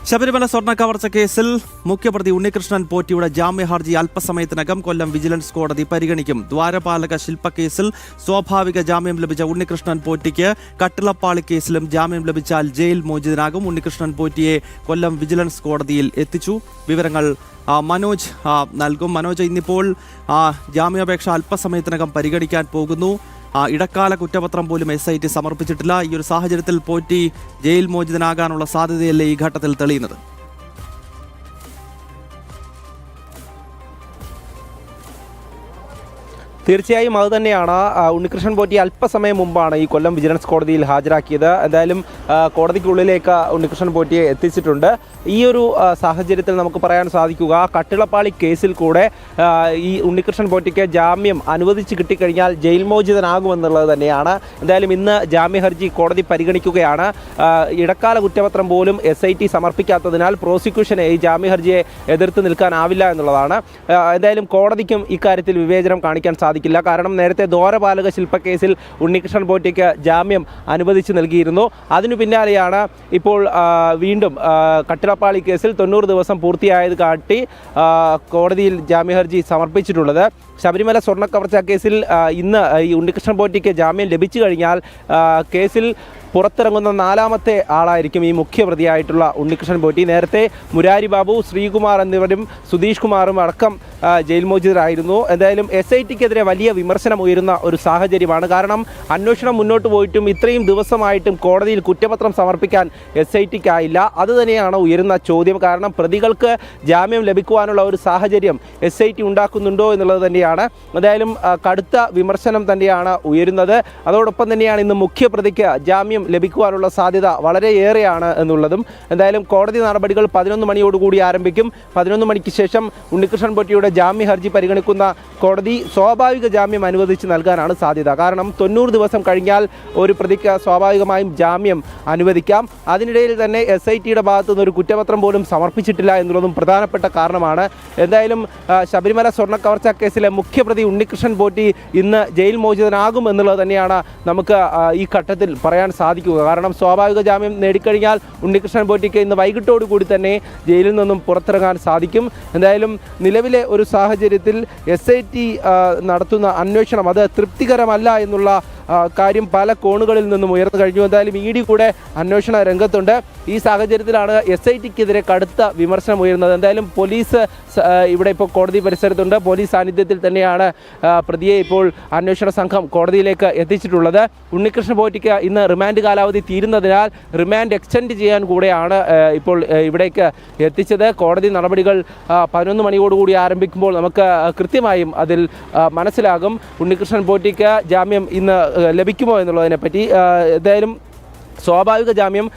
ശബരിമല സ്വർണ്ണ കവർച്ച കേസിൽ മുഖ്യപ്രതി ഉണ്ണികൃഷ്ണൻ പോറ്റിയുടെ ജാമ്യ ഹർജി അല്പസമയത്തിനകം കൊല്ലം വിജിലൻസ് കോടതി പരിഗണിക്കും. ദ്വാരപാലക ശില്പക്കേസിൽ സ്വാഭാവിക ജാമ്യം ലഭിച്ച ഉണ്ണികൃഷ്ണൻ പോറ്റിക്ക് കട്ടിളപ്പാളി കേസിലും ജാമ്യം ലഭിച്ചാൽ ജയിൽ മോചിതനാകും. ഉണ്ണികൃഷ്ണൻ പോറ്റിയെ കൊല്ലം വിജിലൻസ് കോടതിയിൽ എത്തിച്ചു. വിവരങ്ങൾ മനോജ് നൽകും. മനോജ്, ഇന്നിപ്പോൾ ജാമ്യാപേക്ഷ അല്പസമയത്തിനകം പരിഗണിക്കാൻ പോകുന്നു. ഇടക്കാല കുറ്റപത്രം പോലും SIT സമർപ്പിച്ചിട്ടില്ല. ഈ ഒരു സാഹചര്യത്തിൽ പോറ്റി ജയിൽ മോചിതനാകാനുള്ള സാധ്യതയല്ലേ ഈ ഘട്ടത്തിൽ തെളിയുന്നത്? തീർച്ചയായും അതുതന്നെയാണ്. ഉണ്ണികൃഷ്ണൻ പോറ്റി അല്പസമയം മുമ്പാണ് ഈ കൊല്ലം വിജിലൻസ് കോടതിയിൽ ഹാജരാക്കിയത്. എന്തായാലും കോടതിക്കുള്ളിലേക്ക് ഉണ്ണികൃഷ്ണൻ പോറ്റിയെ എത്തിച്ചിട്ടുണ്ട്. ഈ ഒരു സാഹചര്യത്തിൽ നമുക്ക് പറയാൻ സാധിക്കുക, കട്ടിളപ്പാളി കേസിൽ കൂടെ ഈ ഉണ്ണികൃഷ്ണൻ പോറ്റിക്ക് ജാമ്യം അനുവദിച്ച് കിട്ടിക്കഴിഞ്ഞാൽ ജയിൽ മോചിതനാകുമെന്നുള്ളത് തന്നെയാണ്. എന്തായാലും ഇന്ന് ജാമ്യ ഹർജി കോടതി പരിഗണിക്കുകയാണ്. ഇടക്കാല കുറ്റപത്രം പോലും SIT സമർപ്പിക്കാത്തതിനാൽ പ്രോസിക്യൂഷന് ഈ ജാമ്യ ഹർജിയെ എതിർത്ത് നിൽക്കാനാവില്ല എന്നുള്ളതാണ്. എന്തായാലും കോടതിക്കും ഇക്കാര്യത്തിൽ വിവേചനം കാണിക്കാൻ സാധിക്കില്ല. കാരണം നേരത്തെ ദ്വാരപാലക ശില്പക്കേസിൽ ഉണ്ണികൃഷ്ണൻ പോറ്റിക്ക് ജാമ്യം അനുവദിച്ച് നൽകിയിരുന്നു. അതിനു പിന്നാലെയാണ് ഇപ്പോൾ വീണ്ടും കട്ടിളപ്പാളി കേസിൽ 90 ദിവസം പൂർത്തിയായത് കാട്ടി കോടതിയിൽ ജാമ്യ ഹർജി സമർപ്പിച്ചിട്ടുള്ളത്. ശബരിമല സ്വർണ്ണ കവർച്ച കേസിൽ ഇന്ന് ഈ ഉണ്ണികൃഷ്ണൻ പോറ്റിക്ക് ജാമ്യം ലഭിച്ചു കഴിഞ്ഞാൽ കേസിൽ പുറത്തിറങ്ങുന്ന 4ാമത്തെ ആളായിരിക്കും ഈ മുഖ്യപ്രതിയായിട്ടുള്ള ഉണ്ണികൃഷ്ണൻ പോറ്റി. നേരത്തെ മുരാരി ബാബു, ശ്രീകുമാർ എന്നിവരും സുധീഷ് കുമാറും അടക്കം ജയിൽ മോചിതരായിരുന്നു. എന്തായാലും SITക്കെതിരെ വലിയ വിമർശനം ഉയരുന്ന ഒരു സാഹചര്യമാണ്. കാരണം അന്വേഷണം മുന്നോട്ട് പോയിട്ടും ഇത്രയും ദിവസമായിട്ടും കോടതിയിൽ കുറ്റപത്രം സമർപ്പിക്കാൻ SITക്കായില്ല. അതുതന്നെയാണ് ഉയരുന്ന ചോദ്യം. കാരണം പ്രതികൾക്ക് ജാമ്യം ലഭിക്കുവാനുള്ള ഒരു സാഹചര്യം SIT ഉണ്ടാക്കുന്നുണ്ടോ എന്നുള്ളത് തന്നെയാണ്. എന്തായാലും കടുത്ത വിമർശനം തന്നെയാണ് ഉയരുന്നത്. അതോടൊപ്പം തന്നെയാണ് ഇന്ന് മുഖ്യപ്രതിക്ക് ജാമ്യം ലഭിക്കുവാനുള്ള സാധ്യത വളരെയേറെയാണ് എന്നുള്ളതും. എന്തായാലും കോടതി നടപടികൾ 11 മണിയോടുകൂടി ആരംഭിക്കും. 11 മണിക്ക് ശേഷം ഉണ്ണികൃഷ്ണൻ പോറ്റിയുടെ ജാമ്യ ഹർജി പരിഗണിക്കുന്ന കോടതി സ്വാഭാവിക ജാമ്യം അനുവദിച്ച് നൽകാനാണ് സാധ്യത. കാരണം 90 ദിവസം കഴിഞ്ഞാൽ ഒരു പ്രതിക്ക് സ്വാഭാവികമായും ജാമ്യം അനുവദിക്കാം. അതിനിടയിൽ തന്നെ SITയുടെ ഭാഗത്തു നിന്ന് ഒരു കുറ്റപത്രം പോലും സമർപ്പിച്ചിട്ടില്ല എന്നുള്ളതും പ്രധാനപ്പെട്ട കാരണമാണ്. എന്തായാലും ശബരിമല സ്വർണ്ണ കവർച്ച കേസിലെ മുഖ്യപ്രതി ഉണ്ണികൃഷ്ണൻ പോറ്റി ഇന്ന് ജയിൽ മോചിതനാകും എന്നുള്ളത് തന്നെയാണ് നമുക്ക് ഈ ഘട്ടത്തിൽ പറയാൻ സാധിക്കുക. കാരണം സ്വാഭാവിക ജാമ്യം നേടിക്കഴിഞ്ഞാൽ ഉണ്ണികൃഷ്ണൻ പോറ്റിക്ക് ഇന്ന് വൈകിട്ടോടുകൂടി തന്നെ ജയിലിൽ നിന്നും പുറത്തിറങ്ങാൻ സാധിക്കും. എന്തായാലും നിലവിലെ ഒരു സാഹചര്യത്തിൽ SIT നടത്തുന്ന അന്വേഷണം അത് തൃപ്തികരമല്ല എന്നുള്ള കാര്യം പല കോണുകളിൽ നിന്നും ഉയർന്നു കഴിഞ്ഞു. എന്തായാലും ED കൂടെ അന്വേഷണ രംഗത്തുണ്ട്. ഈ സാഹചര്യത്തിലാണ് SITക്കെതിരെ കടുത്ത വിമർശനം ഉയരുന്നത്. എന്തായാലും പോലീസ് ഇവിടെ ഇപ്പോൾ കോടതി പരിസരത്തുണ്ട്. പോലീസ് സാന്നിധ്യത്തിൽ തന്നെയാണ് പ്രതിയെ ഇപ്പോൾ അന്വേഷണ സംഘം കോടതിയിലേക്ക് എത്തിച്ചിട്ടുള്ളത്. ഉണ്ണികൃഷ്ണൻ പോറ്റിക്ക് ഇന്ന് റിമാൻഡ് കാലാവധി തീരുന്നതിനാൽ റിമാൻഡ് എക്സ്റ്റെൻഡ് ചെയ്യാൻ കൂടെയാണ് ഇപ്പോൾ ഇവിടേക്ക് എത്തിച്ചത്. കോടതി നടപടികൾ 11 മണിയോടുകൂടി ആരംഭിക്കുമ്പോൾ നമുക്ക് കൃത്യമായും അതിൽ മനസ്സിലാകും ഉണ്ണികൃഷ്ണൻ പോറ്റിക്ക് ജാമ്യം ഇന്ന് ലഭിക്കുമോ എന്നുള്ളതിനെപ്പറ്റി. എന്തായാലും സ്വാഭാവിക ജാമ്യം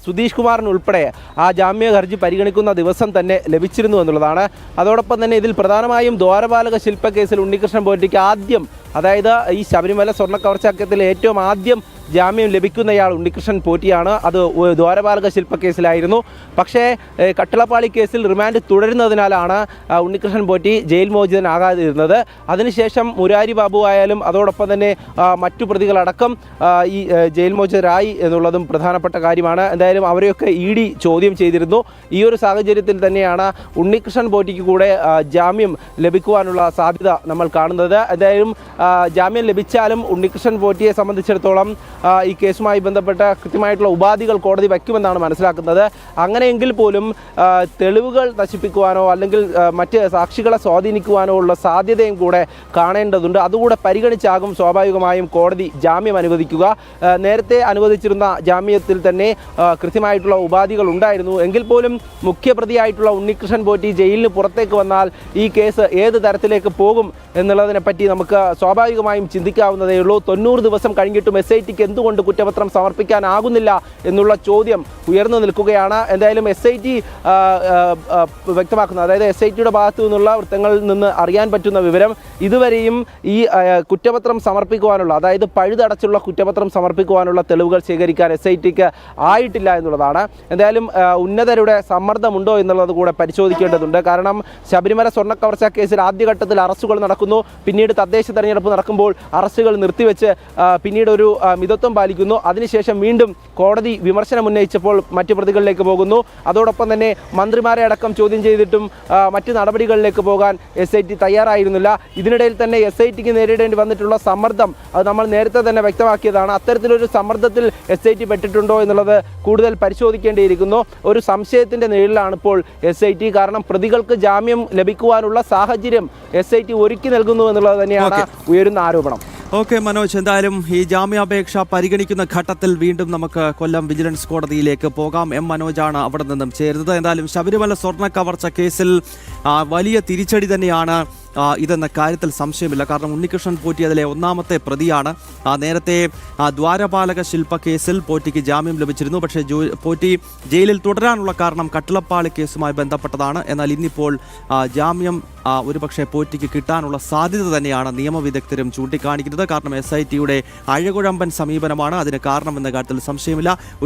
സുധീഷ് കുമാറിനുൾപ്പെടെ ആ ജാമ്യ ഹർജി പരിഗണിക്കുന്ന ദിവസം തന്നെ ലഭിച്ചിരുന്നു എന്നുള്ളതാണ്. അതോടൊപ്പം തന്നെ ഇതിൽ പ്രധാനമായും ദ്വാരപാലക ശില്പക്കേസിൽ ഉണ്ണികൃഷ്ണൻ പോറ്റിക്ക് ആദ്യം, അതായത് ഈ ശബരിമല സ്വർണ്ണ കവർച്ചാക്കേസിൽ ഏറ്റവും ആദ്യം ജാമ്യം ലഭിക്കുന്നയാൾ ഉണ്ണികൃഷ്ണൻ പോറ്റിയാണ്. അത് ദ്വാരപാലക ശില്പക്കേസിലായിരുന്നു. പക്ഷേ കട്ടിളപ്പാളി കേസിൽ റിമാൻഡ് തുടരുന്നതിനാലാണ് ഉണ്ണികൃഷ്ണൻ പോറ്റി ജയിൽ മോചിതനാകാതിരുന്നത്. അതിനുശേഷം മുരാരി ബാബു ആയാലും അതോടൊപ്പം തന്നെ മറ്റു പ്രതികളടക്കം ഈ ജയിൽ മോചിതരായി എന്നുള്ളതും പ്രധാനപ്പെട്ട കാര്യമാണ്. എന്തായാലും അവരെയൊക്കെ ED ചോദ്യം ചെയ്തിരുന്നു. ഈ ഒരു സാഹചര്യത്തിൽ തന്നെയാണ് ഉണ്ണികൃഷ്ണൻ പോറ്റിക്ക് കൂടെ ജാമ്യം ലഭിക്കുവാനുള്ള സാധ്യത നമ്മൾ കാണുന്നത്. എന്തായാലും ജാമ്യം ലഭിച്ചാലും ഉണ്ണികൃഷ്ണൻ പോറ്റിയെ സംബന്ധിച്ചിടത്തോളം ഈ കേസുമായി ബന്ധപ്പെട്ട കൃത്യമായിട്ടുള്ള ഉപാധികൾ കോടതി വയ്ക്കുമെന്നാണ് മനസ്സിലാക്കുന്നത്. അങ്ങനെയെങ്കിൽ പോലും തെളിവുകൾ നശിപ്പിക്കുവാനോ അല്ലെങ്കിൽ മറ്റ് സാക്ഷികളെ സ്വാധീനിക്കുവാനോ ഉള്ള സാധ്യതയും കൂടെ കാണേണ്ടതുണ്ട്. അതുകൂടെ പരിഗണിച്ചാകും സ്വാഭാവികമായും കോടതി ജാമ്യം അനുവദിക്കുക. നേരത്തെ അനുവദിച്ചിരുന്ന ജാമ്യത്തിൽ തന്നെ കൃത്യമായിട്ടുള്ള ഉപാധികൾ ഉണ്ടായിരുന്നു. എങ്കിൽ പോലും മുഖ്യപ്രതിയായിട്ടുള്ള ഉണ്ണികൃഷ്ണൻ പോറ്റി ജയിലിന് പുറത്തേക്ക് വന്നാൽ ഈ കേസ് ഏത് തരത്തിലേക്ക് പോകും എന്നുള്ളതിനെപ്പറ്റി നമുക്ക് സ്വാഭാവികമായും ചിന്തിക്കാവുന്നതേ ഉള്ളൂ. 90 ദിവസം കഴിഞ്ഞിട്ടും SITക്ക് എന്തുകൊണ്ട് കുറ്റപത്രം സമർപ്പിക്കാനാകുന്നില്ല എന്നുള്ള ചോദ്യം ഉയർന്നു നിൽക്കുകയാണ്. എന്തായാലും SIT വ്യക്തമാക്കുന്നത്, അതായത് SITയുടെ ഭാഗത്തു നിന്നുള്ള വൃത്തങ്ങളിൽ നിന്ന് അറിയാൻ പറ്റുന്ന വിവരം, ഇതുവരെയും ഈ കുറ്റപത്രം സമർപ്പിക്കുവാനുള്ള, അതായത് പഴുതടച്ചുള്ള കുറ്റപത്രം സമർപ്പിക്കുവാനുള്ള തെളിവുകൾ ശേഖരിക്കാൻ SITക്ക് ആയിട്ടില്ല എന്നുള്ളതാണ്. എന്തായാലും ഉന്നതരുടെ സമ്മർദ്ദമുണ്ടോ എന്നുള്ളത് കൂടെ പരിശോധിക്കേണ്ടതുണ്ട്. കാരണം ശബരിമല സ്വർണ്ണ കവർച്ച കേസിൽ ആദ്യഘട്ടത്തിൽ അറസ്റ്റുകൾ നടക്കുന്നു. പിന്നീട് തദ്ദേശ തെരഞ്ഞെടുപ്പ് നടക്കുമ്പോൾ അറസ്റ്റുകൾ നിർത്തിവെച്ച് പിന്നീട് ഒരു മിതത്വ മൗനവ്രതം പാലിക്കുന്നു. അതിനുശേഷം വീണ്ടും കോടതി വിമർശനം ഉന്നയിച്ചപ്പോൾ മറ്റു പ്രതികളിലേക്ക് പോകുന്നു. അതോടൊപ്പം തന്നെ മന്ത്രിമാരെ അടക്കം ചോദ്യം ചെയ്തിട്ടും മറ്റു നടപടികളിലേക്ക് പോകാൻ SIT തയ്യാറായിരുന്നില്ല. ഇതിനിടയിൽ തന്നെ SITക്ക് നേരിടേണ്ടി വന്നിട്ടുള്ള സമ്മർദ്ദം അത് നമ്മൾ നേരത്തെ തന്നെ വ്യക്തമാക്കിയതാണ്. അത്തരത്തിലൊരു സമ്മർദ്ദത്തിൽ SIT പെട്ടിട്ടുണ്ടോ എന്നുള്ളത് കൂടുതൽ പരിശോധിക്കേണ്ടിയിരിക്കുന്നു. ഒരു സംശയത്തിൻ്റെ നിഴലിലാണ് ഇപ്പോൾ SIT. കാരണം പ്രതികൾക്ക് ജാമ്യം ലഭിക്കുവാനുള്ള സാഹചര്യം SIT ഒരുക്കി നൽകുന്നു എന്നുള്ളത് തന്നെയാണ് ഉയരുന്ന ആരോപണം. ഓക്കെ മനോജ്, എന്തായാലും ഈ ജാമ്യാപേക്ഷ പരിഗണിക്കുന്ന ഘട്ടത്തിൽ വീണ്ടും നമുക്ക് കൊല്ലം വിജിലൻസ് കോടതിയിലേക്ക് പോകാം. മനോജാണ് അവിടെ നിന്നും ചേരുന്നത്. എന്തായാലും ശബരിമല സ്വർണ്ണ കവർച്ച കേസിൽ വലിയ തിരിച്ചടി തന്നെയാണ് ഇതെന്ന കാര്യത്തിൽ സംശയമില്ല. കാരണം ഉണ്ണികൃഷ്ണൻ പോറ്റി അതിലെ ഒന്നാമത്തെ പ്രതിയാണ്. നേരത്തെ ദ്വാരപാലക ശില്പ കേസിൽ പോറ്റിക്ക് ജാമ്യം ലഭിച്ചിരുന്നു. പക്ഷേ പോറ്റി ജയിലിൽ തുടരാനുള്ള കാരണം കട്ടിളപ്പാളി കേസുമായി ബന്ധപ്പെട്ടതാണ്. എന്നാൽ ഇന്നിപ്പോൾ ജാമ്യം ഒരുപക്ഷെ പോറ്റിക്ക് കിട്ടാനുള്ള സാധ്യത തന്നെയാണ് നിയമവിദഗ്ധരും ചൂണ്ടിക്കാണിക്കുന്നത്. കാരണം SITയുടെ അഴകുഴമ്പൻ സമീപനമാണ് അതിന് കാരണമെന്ന കാര്യത്തിൽ സംശയമില്ല.